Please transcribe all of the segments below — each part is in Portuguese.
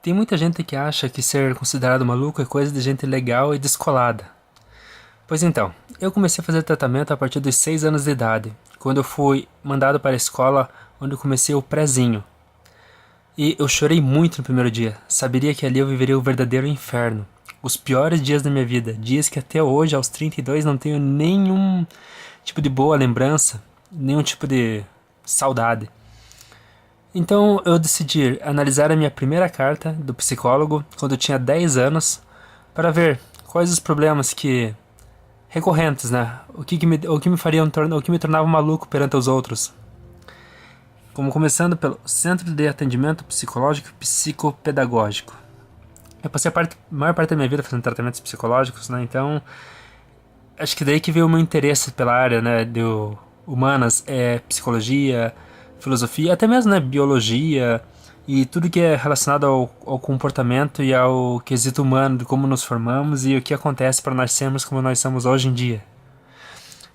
Tem muita gente que acha que ser considerado maluco é coisa de gente legal e descolada. Pois então, eu comecei a fazer tratamento a partir dos 6 anos de idade, quando eu fui mandado para a escola onde eu comecei o prézinho. E eu chorei muito no primeiro dia, saberia que ali eu viveria o verdadeiro inferno. Os piores dias da minha vida, dias que até hoje, aos 32, não tenho nenhum tipo de boa lembrança, nenhum tipo de saudade. Então eu decidi analisar a minha primeira carta do psicólogo quando eu tinha 10 anos para ver quais os problemas que recorrentes, né? O que me tornava maluco perante os outros. Como começando pelo Centro de Atendimento Psicológico e Psicopedagógico. Eu passei a maior parte da minha vida fazendo tratamentos psicológicos, né? Então acho que daí que veio o meu interesse pela área, né, de humanas, psicologia, filosofia, até mesmo, né, biologia e tudo que é relacionado ao comportamento e ao quesito humano, de como nos formamos e o que acontece para nós sermos como nós somos hoje em dia.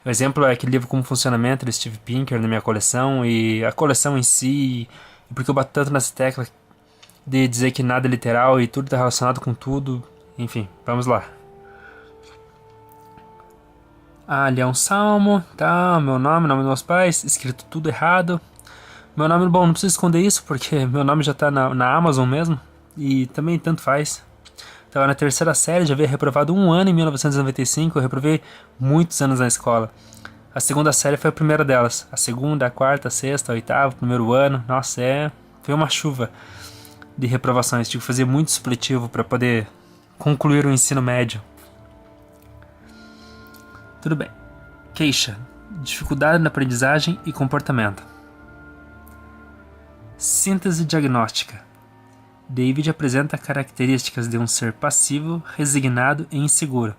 O exemplo é aquele livro Como Funcionamento, de Steve Pinker, na minha coleção, e a coleção em si, e porque eu bato tanto nessa tecla de dizer que nada é literal e tudo está relacionado com tudo. Enfim, vamos lá. Ali é um salmo, tá, meu nome dos meus pais, escrito tudo errado. Meu nome, bom, não preciso esconder isso, porque meu nome já tá na Amazon mesmo, e também tanto faz. Tava na terceira série, já havia reprovado um ano em 1995, eu reprovei muitos anos na escola. A segunda série foi a primeira delas. A segunda, a quarta, a sexta, a oitava, o primeiro ano, nossa, foi uma chuva de reprovações. Tive que fazer muito supletivo para poder concluir o ensino médio. Tudo bem. Queixa. Dificuldade na aprendizagem e comportamento. Síntese diagnóstica. David apresenta características de um ser passivo, resignado e inseguro.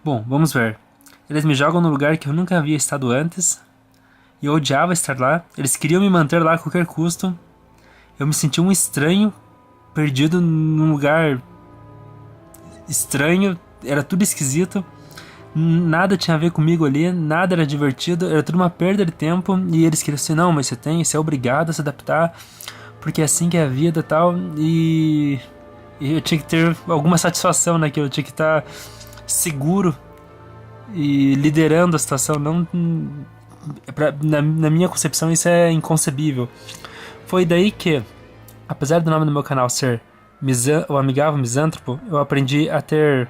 Bom, vamos ver. Eles me jogam no lugar que eu nunca havia estado antes. E eu odiava estar lá. Eles queriam me manter lá a qualquer custo. Eu me senti um estranho, perdido num lugar estranho. Era tudo esquisito. Nada tinha a ver comigo ali, nada era divertido, era tudo uma perda de tempo. E eles queriam assim, não, mas você é obrigado a se adaptar, porque é assim que é a vida e tal. E eu tinha que ter alguma satisfação naquilo, eu tinha que estar seguro e liderando a situação. Não, na minha concepção isso é inconcebível. Foi daí que, apesar do nome do meu canal ser o Amigável Misântropo, eu aprendi a ter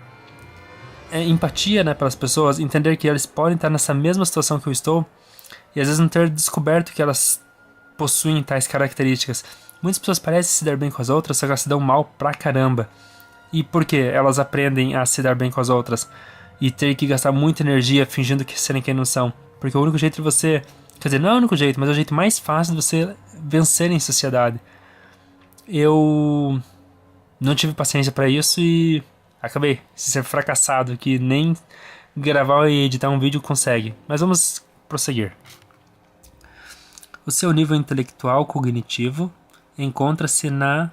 empatia, né, pelas pessoas, entender que eles podem estar nessa mesma situação que eu estou e às vezes não ter descoberto que elas possuem tais características. Muitas pessoas parecem se dar bem com as outras, só que elas se dão mal pra caramba. E por que elas aprendem a se dar bem com as outras e ter que gastar muita energia fingindo que serem quem não são? Porque o único jeito de você, quer dizer, não é o único jeito, mas é o jeito mais fácil de você vencer em sociedade. Eu não tive paciência pra isso e acabei de ser fracassado, que nem gravar e editar um vídeo consegue. Mas vamos prosseguir. O seu nível intelectual cognitivo encontra-se na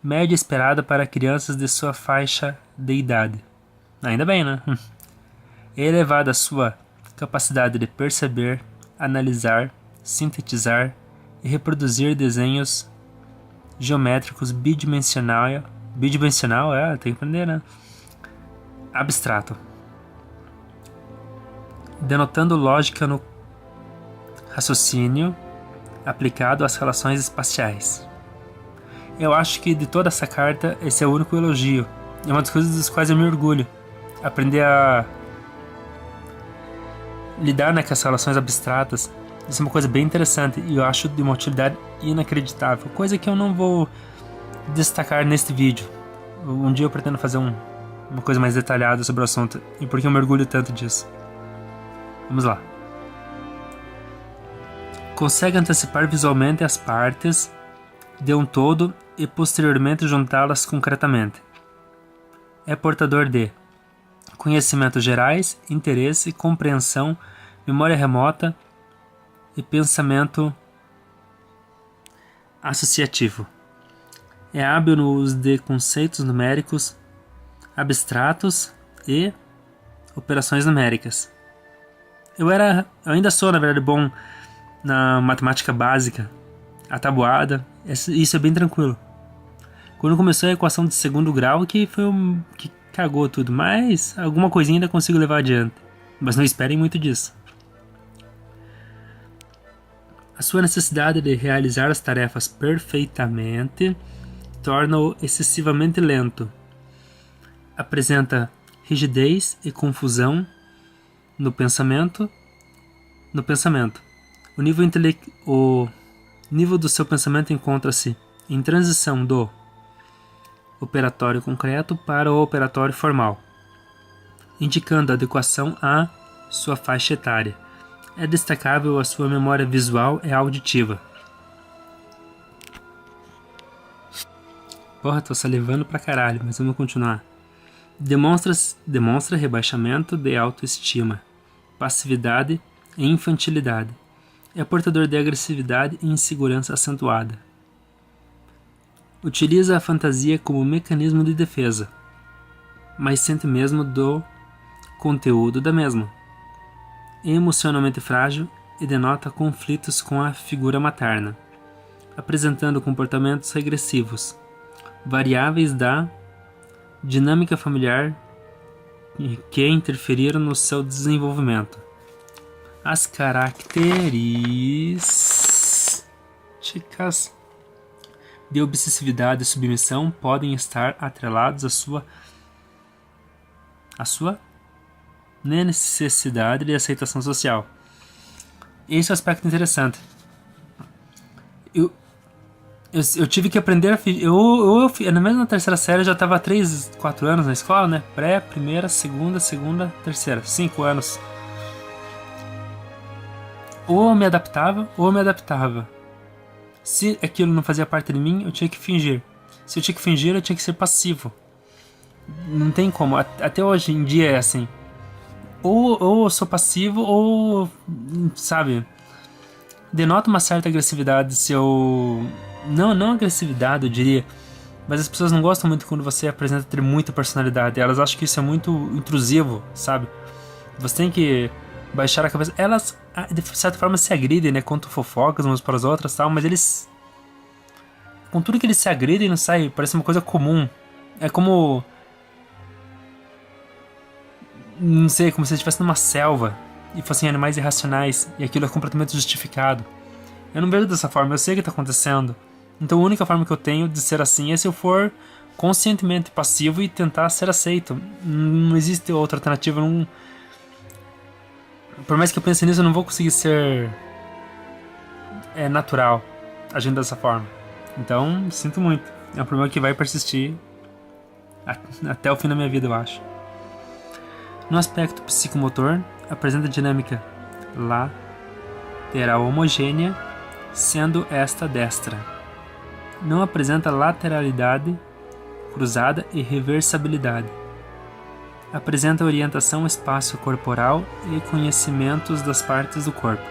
média esperada para crianças de sua faixa de idade. Ainda bem, né? É elevada a sua capacidade de perceber, analisar, sintetizar e reproduzir desenhos geométricos bidimensional, tem que aprender, né? Abstrato. Denotando lógica no raciocínio aplicado às relações espaciais. Eu acho que de toda essa carta, esse é o único elogio. É uma das coisas das quais eu me orgulho. Aprender a lidar, né, com as relações abstratas. Isso é uma coisa bem interessante e eu acho de uma utilidade inacreditável. Coisa que eu não vou destacar neste vídeo. Um dia eu pretendo fazer uma coisa mais detalhada sobre o assunto. E por que eu me orgulho tanto disso. Vamos lá. Consegue antecipar visualmente as partes de um todo e posteriormente juntá-las concretamente. É portador de conhecimentos gerais, interesse, compreensão, memória remota e pensamento associativo. É hábil no uso de conceitos numéricos abstratos e operações numéricas. Eu ainda sou, na verdade, bom na matemática básica, a tabuada, isso é bem tranquilo. Quando começou a equação de segundo grau que foi que cagou tudo, mas alguma coisinha ainda consigo levar adiante. Mas não esperem muito disso. A sua necessidade de realizar as tarefas perfeitamente torna-o excessivamente lento. Apresenta rigidez e confusão no pensamento. O nível do seu pensamento encontra-se em transição do operatório concreto para o operatório formal, indicando adequação à sua faixa etária. É destacável a sua memória visual e auditiva. Porra, tô salivando pra caralho, mas vamos continuar. Demonstra rebaixamento de autoestima, passividade e infantilidade. É portador de agressividade e insegurança acentuada. Utiliza a fantasia como mecanismo de defesa, mas sente mesmo do conteúdo da mesma. É emocionalmente frágil e denota conflitos com a figura materna, apresentando comportamentos regressivos, variáveis da dinâmica familiar que interferiram no seu desenvolvimento. As características de obsessividade e submissão podem estar atrelados à sua necessidade de aceitação social. Esse é um aspecto interessante. Eu tive que aprender a... na mesma terceira série eu já estava há 3, 4 anos na escola, né? Pré, primeira, segunda, terceira. 5 anos. Ou eu me adaptava, Se aquilo não fazia parte de mim, eu tinha que fingir. Se eu tinha que fingir, eu tinha que ser passivo. Não tem como. Até hoje em dia é assim. Ou eu sou passivo, ou... sabe? Denota uma certa agressividade se eu... Não agressividade, eu diria. Mas as pessoas não gostam muito quando você apresenta ter muita personalidade. Elas acham que isso é muito intrusivo, sabe? Você tem que baixar a cabeça. Elas, de certa forma, se agridem, né? Contam fofocas umas para as outras, tal. Mas eles... com tudo que eles se agridem, não sai. Parece uma coisa comum. É como... não sei, como se estivesse numa selva e fossem animais irracionais e aquilo é completamente justificado. Eu não vejo dessa forma, eu sei o que está acontecendo. Então a única forma que eu tenho de ser assim é se eu for conscientemente passivo e tentar ser aceito. Não existe outra alternativa. Não... por mais que eu pense nisso, eu não vou conseguir ser natural agindo dessa forma. Então, sinto muito. É um problema que vai persistir até o fim da minha vida, eu acho. No aspecto psicomotor, apresenta dinâmica lateral homogênea, sendo esta destra. Não apresenta lateralidade, cruzada e reversibilidade. Apresenta orientação espaço-corporal e conhecimentos das partes do corpo.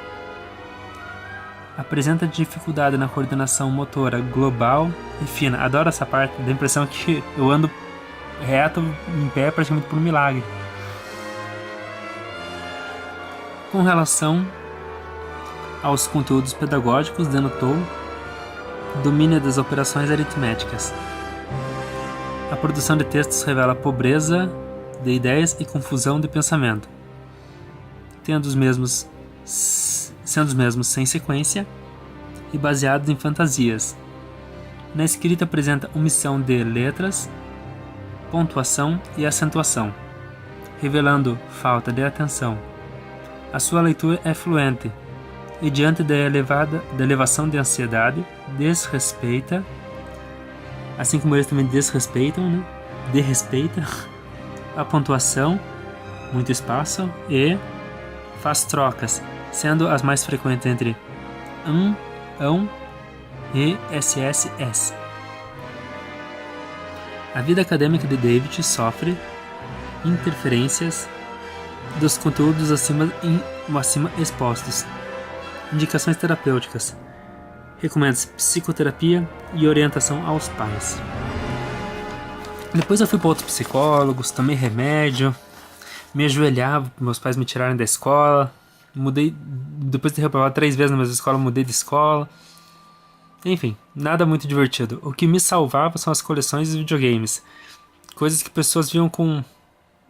Apresenta dificuldade na coordenação motora global e fina. Adoro essa parte, dá a impressão que eu ando reto, em pé, praticamente por um milagre. Com relação aos conteúdos pedagógicos, denotou domínio das operações aritméticas. A produção de textos revela pobreza de ideias e confusão de pensamento, sendo os mesmos sem sequência e baseados em fantasias. Na escrita apresenta omissão de letras, pontuação e acentuação, revelando falta de atenção. A sua leitura é fluente e, diante da elevação de ansiedade, desrespeita, assim como eles também desrespeita a pontuação, muito espaço, e faz trocas, sendo as mais frequentes entre ão e sss. A vida acadêmica de David sofre interferências dos conteúdos acima expostos. Indicações terapêuticas. Recomenda-se psicoterapia e orientação aos pais. Depois eu fui para outros psicólogos, tomei remédio, me ajoelhava, meus pais me tiraram da escola, mudei, depois de ter reprovado 3 vezes na mesma escola, mudei de escola. Enfim, nada muito divertido. O que me salvava são as coleções de videogames. Coisas que pessoas viam com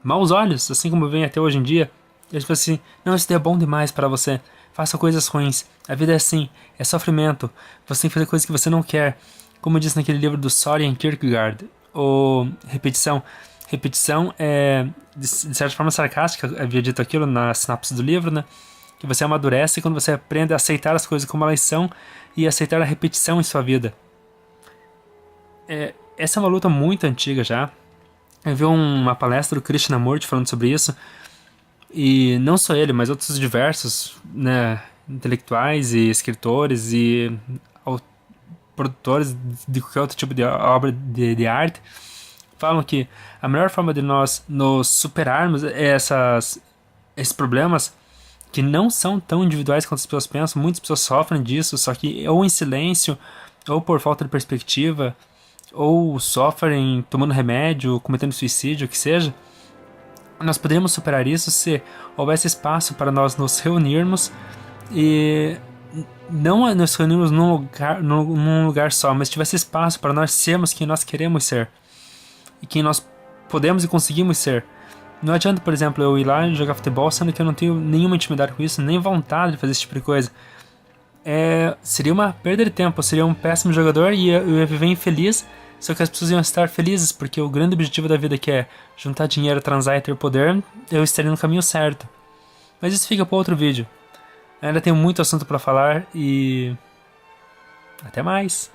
maus olhos, assim como vem até hoje em dia. Eles falam assim, não, isso é bom demais para você. Faça coisas ruins. A vida é assim, é sofrimento. Você tem que fazer coisas que você não quer. Como diz naquele livro do Soren Kierkegaard, ou repetição. Repetição é, de certa forma sarcástica, havia dito aquilo na sinopse do livro, né? Que você amadurece quando você aprende a aceitar as coisas como elas são e aceitar a repetição em sua vida. Essa é uma luta muito antiga já. Eu vi uma palestra do Krishnamurti falando sobre isso. E não só ele, mas outros diversos, né, intelectuais e escritores e produtores de qualquer outro tipo de obra de arte falam que a melhor forma de nós nos superarmos é esses problemas que não são tão individuais quanto as pessoas pensam. Muitas pessoas sofrem disso, só que ou em silêncio, ou por falta de perspectiva, ou sofrem tomando remédio, cometendo suicídio, o que seja. Nós poderíamos superar isso se houvesse espaço para nós nos reunirmos e não nos reunirmos num lugar só, mas tivesse espaço para nós sermos quem nós queremos ser e quem nós podemos e conseguimos ser. Não adianta, por exemplo, eu ir lá e jogar futebol, sendo que eu não tenho nenhuma intimidade com isso, nem vontade de fazer esse tipo de coisa. Seria uma perda de tempo, eu seria um péssimo jogador e eu ia viver infeliz, só que as pessoas iam estar felizes, porque o grande objetivo da vida, que é juntar dinheiro, transar e ter poder, eu estaria no caminho certo. Mas isso fica para outro vídeo. Ainda tenho muito assunto para falar e até mais.